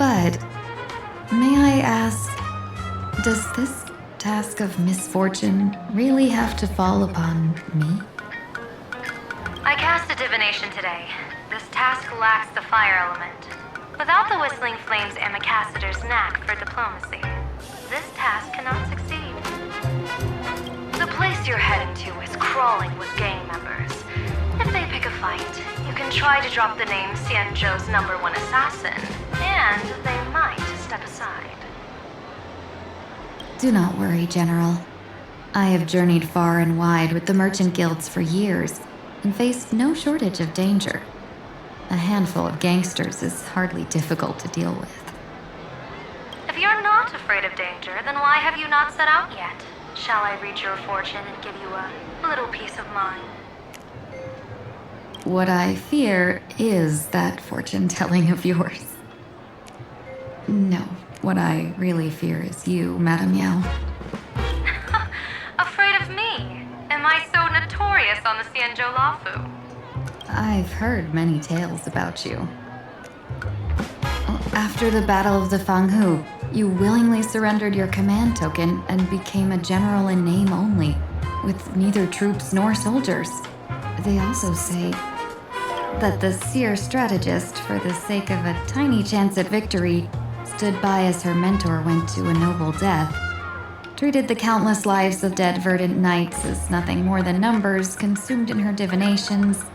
But, may I ask, does this task of misfortune really have to fall upon me? I cast a divination today. This task lacks the fire element. Without the Whistling Flames Ambassador's knack for diplomacy, this task cannot succeed. The place you're heading to is crawling with gang members. If they pick a fight, you can try to drop the name Xianzhou's #1 assassin, and they might step aside. Do not worry, General. I have journeyed far and wide with the merchant guilds for years and faced no shortage of danger. A handful of gangsters is hardly difficult to deal with. If you're not afraid of danger, then why have you not set out yet? Shall I read your fortune and give you a little peace of mind? What I fear is that fortune-telling of yours. No, what I really fear is you, Madame Yao. Afraid of me? Am I so notorious on the Xianzhou Lafu? I've heard many tales about you. After the Battle of the Fanghu, you willingly surrendered your command token and became a general in name only, with neither troops nor soldiers. They also say that the seer strategist, for the sake of a tiny chance at victory, stood by as her mentor went to a noble death, treated the countless lives of dead verdant knights as nothing more than numbers consumed in her divinations,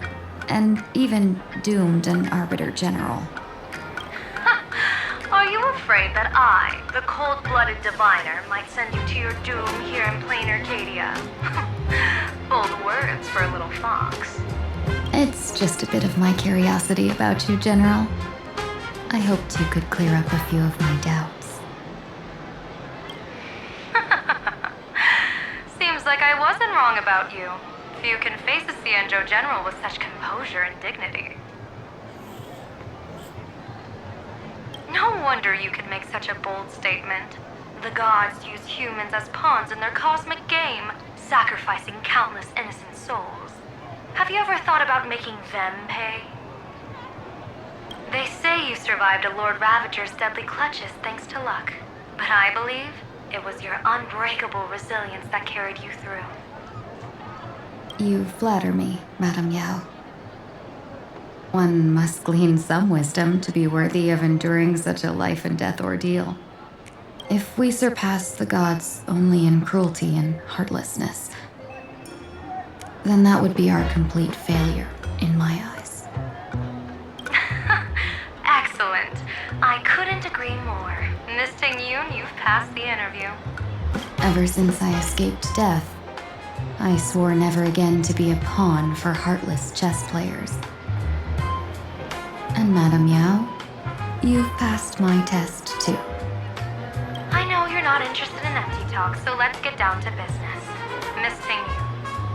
and even doomed an arbiter general. Are you afraid that I, the cold-blooded diviner, might send you to your doom here in Planarcadia? Bold words for a little fox. It's just a bit of my curiosity about you, General. I hoped you could clear up a few of my doubts. Seems like I wasn't wrong about you. Few can face a Xianzhou general with such composure and dignity. No wonder you could make such a bold statement. The gods use humans as pawns in their cosmic game, sacrificing countless innocent souls. Have you ever thought about making them pay? They say you survived a Lord Ravager's deadly clutches thanks to luck, but I believe it was your unbreakable resilience that carried you through. You flatter me, Madame Yao. One must glean some wisdom to be worthy of enduring such a life-and-death ordeal. If we surpass the gods only in cruelty and heartlessness, then that would be our complete failure in my eyes. Excellent. I couldn't agree more. Miss Ting-Yun, you've passed the interview. Ever since I escaped death, I swore never again to be a pawn for heartless chess players. And Madame Yao, you've passed my test too. I know you're not interested in empty talk, so let's get down to business. Miss Ting-Yun,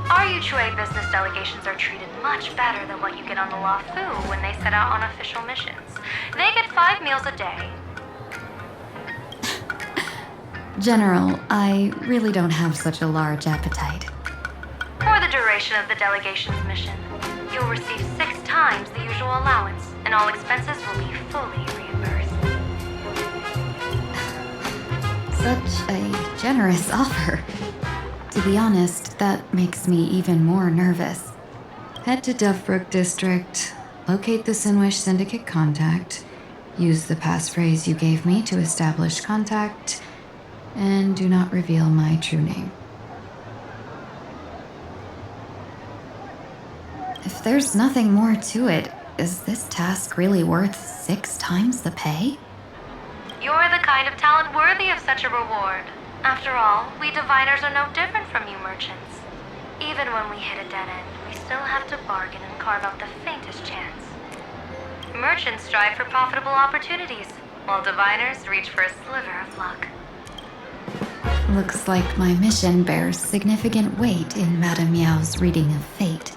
our Yuchue business delegations are treated much better than what you get on the Lafu when they set out on official missions. They get 5 meals a day. General, I really don't have such a large appetite. For the duration of the delegation's mission, you'll receive 6 times the usual allowance, and all expenses will be fully reimbursed. Such a generous offer. To be honest, that makes me even more nervous. Head to Dovebrook District, locate the Sinwish Syndicate contact, use the passphrase you gave me to establish contact, and do not reveal my true name. If there's nothing more to it, is this task really worth 6 times the pay? You're the kind of talent worthy of such a reward. After all, we diviners are no different from you merchants. Even when we hit a dead end, we still have to bargain and carve out the faintest chance. Merchants strive for profitable opportunities, while diviners reach for a sliver of luck. Looks like my mission bears significant weight in Madame Yao's reading of fate.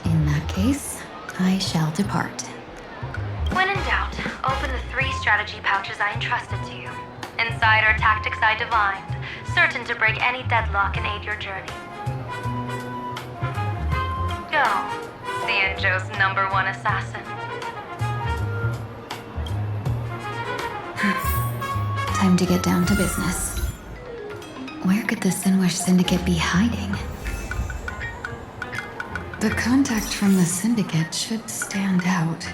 In that case, I shall depart. When in doubt, open the 3 strategy pouches I entrusted to you. Inside are tactics I divined, certain to break any deadlock and aid your journey. Go, Xianzhou's #1 assassin. Time to get down to business. Where could the Sinwish Syndicate be hiding? The contact from the Syndicate should stand out.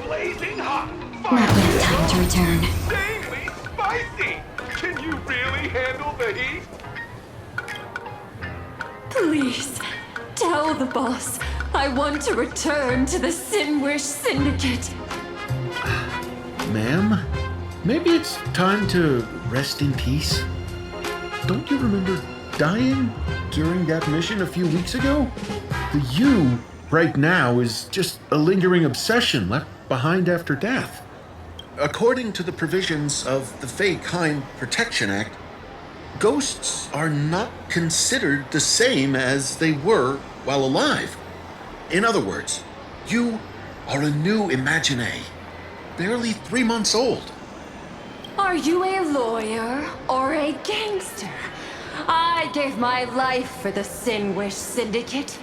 Blazing hot! Not yet time to return. Insanely spicy! Can you really handle the heat? Please, tell the boss I want to return to the Sinwish Syndicate. Ma'am, maybe it's time to rest in peace. Don't you remember dying during that mission a few weeks ago? The you right now is just a lingering obsession left behind after death. According to the provisions of the Fey-Kind Protection Act, ghosts are not considered the same as they were while alive. In other words, you are a new Imagine, barely 3 months old. Are you a lawyer or a gangster? I gave my life for the Sinwish Syndicate.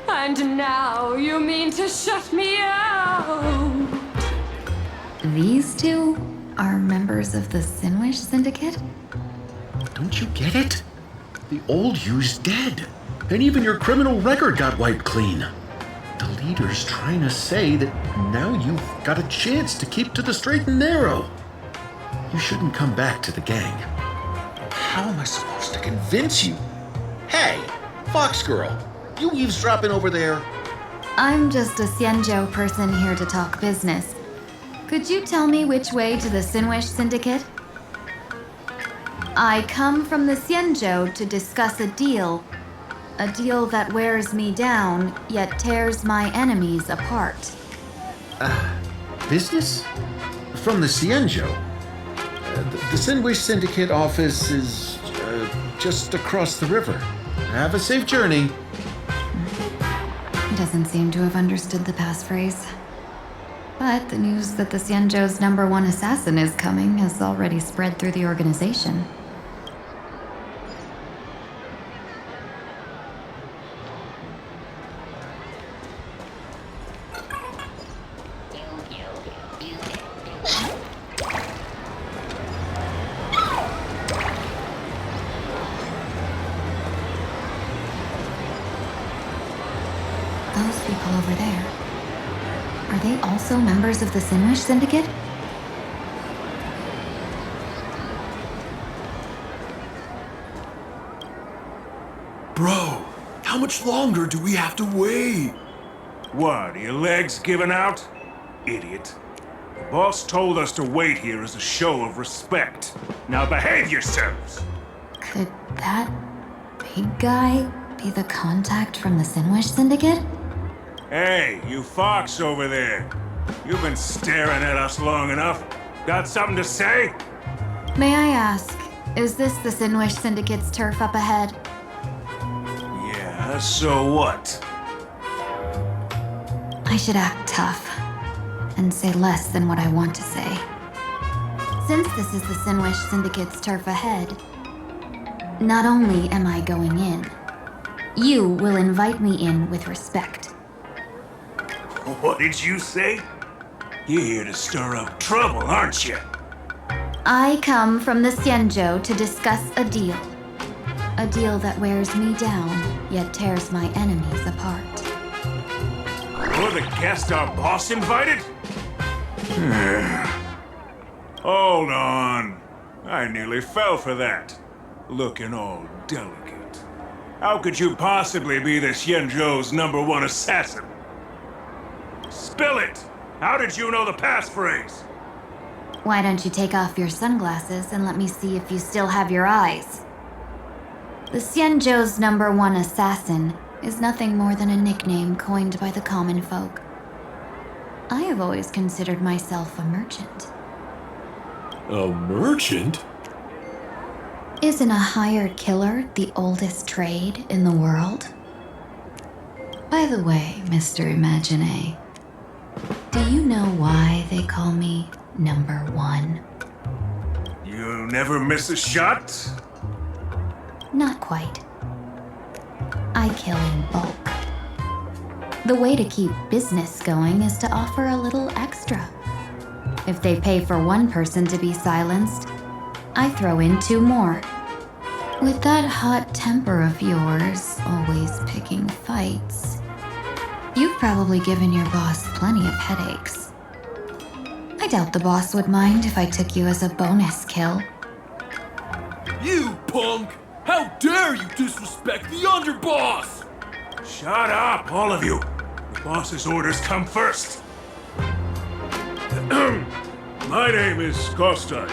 And now you mean to shut me out? These two are members of the Sinwish Syndicate? Don't you get it? The old you's dead, and even your criminal record got wiped clean. The leader's trying to say that now you've got a chance to keep to the straight and narrow. You shouldn't come back to the gang. How am I supposed to convince you? Hey, Fox Girl, you eavesdropping over there? I'm just a Xianzhou person here to talk business. Could you tell me which way to the Sinwish Syndicate? I come from the Xianzhou to discuss a deal. A deal that wears me down, yet tears my enemies apart. Business? From the Xianzhou. The Sinwish Syndicate office is just across the river. Have a safe journey. He doesn't seem to have understood the passphrase. But the news that the Xianzhou's #1 assassin is coming has already spread through the organization. Those people over there, are they also members of the Sinwish Syndicate? Bro, how much longer do we have to wait? What, are your legs giving out? Idiot. The boss told us to wait here as a show of respect. Now behave yourselves! Could that big guy be the contact from the Sinwish Syndicate? Hey, you fox over there. You've been staring at us long enough. Got something to say? May I ask, is this the Sinwish Syndicate's turf up ahead? Yeah, so what? I should act tough and say less than what I want to say. Since this is the Sinwish Syndicate's turf ahead, not only am I going in, you will invite me in with respect. What did you say? You're here to stir up trouble, aren't you? I come from the Xianzhou to discuss a deal. A deal that wears me down, yet tears my enemies apart. You're the guest our boss invited? Hold on. I nearly fell for that. Looking all delicate. How could you possibly be the Xianzhou's #1 assassin? Spill it! How did you know the passphrase? Why don't you take off your sunglasses and let me see if you still have your eyes? The Xianzhou's #1 assassin is nothing more than a nickname coined by the common folk. I have always considered myself a merchant. A merchant? Isn't a hired killer the oldest trade in the world? By the way, Mr. Imagine, do you know why they call me #1? You never miss a shot? Not quite. I kill in bulk. The way to keep business going is to offer a little extra. If they pay for one person to be silenced, I throw in 2 more. With that hot temper of yours, always picking fights, you've probably given your boss plenty of headaches. I doubt the boss would mind if I took you as a bonus kill. You punk! How dare you disrespect the underboss! Shut up, all of you. The boss's orders come first. My name is Kostai.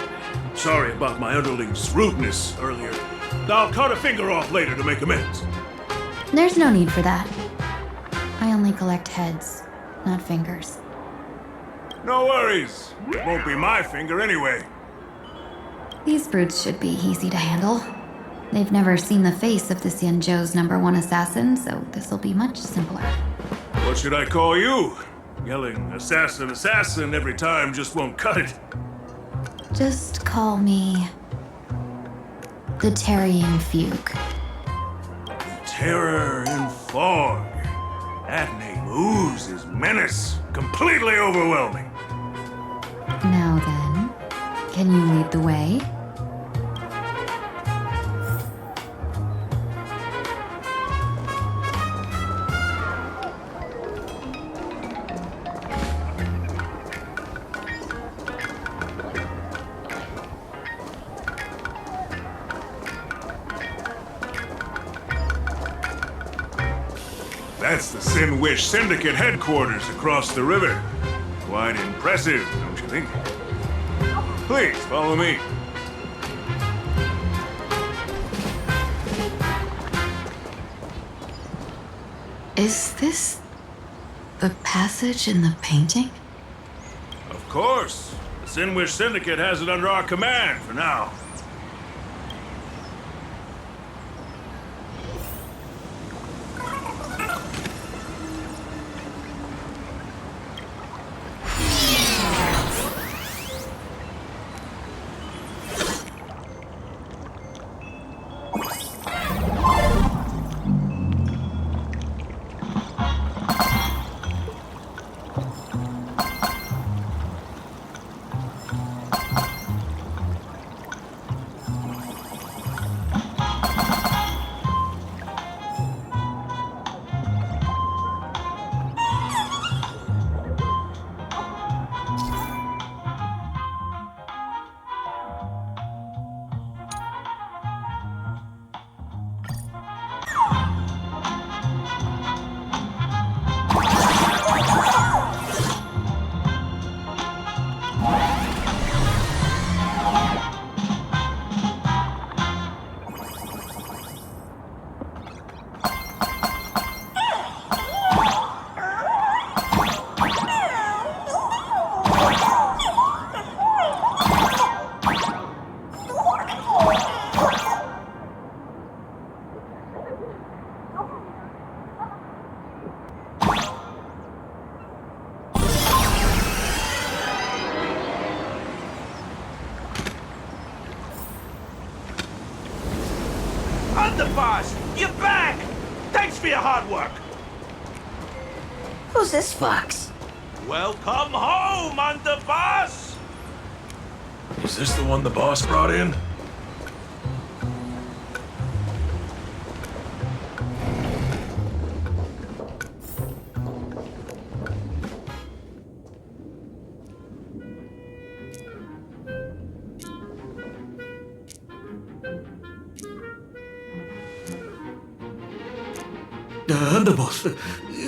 Sorry about my underling's rudeness earlier. I'll cut a finger off later to make amends. There's no need for that. I only collect heads, not fingers. No worries. It won't be my finger anyway. These brutes should be easy to handle. They've never seen the face of the Xianzhou's #1 assassin, so this'll be much simpler. What should I call you? Yelling assassin, assassin every time just won't cut it. Just call me the Terrian Fugue. Terror in fog. That name oozes menace. Completely overwhelming. Now then, can you lead the way? That's the Sin Wish Syndicate headquarters across the river. Quite impressive, don't you think? Please, follow me. Is this the passage in the painting? Of course. The Sin Wish Syndicate has it under our command for now. Underboss, you're back! Thanks for your hard work! Who's this fox? Welcome home, Underboss! Is this the one the boss brought in? Underboss,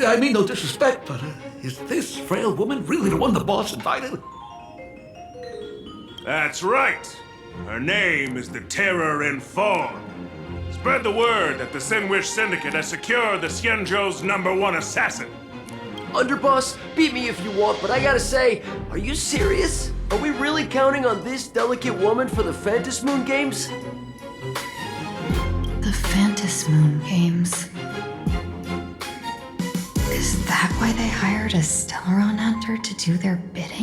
I mean no disrespect, but is this frail woman really the one the boss invited? That's right. Her name is the Terror in Fog. Spread the word that the Sin Wish Syndicate has secured the Xianzhou's #1 assassin. Underboss, beat me if you want, but I gotta say, are you serious? Are we really counting on this delicate woman for the Phantasmoon Games? The Phantasmoon Games. Is that why they hired a Stellaron hunter to do their bidding?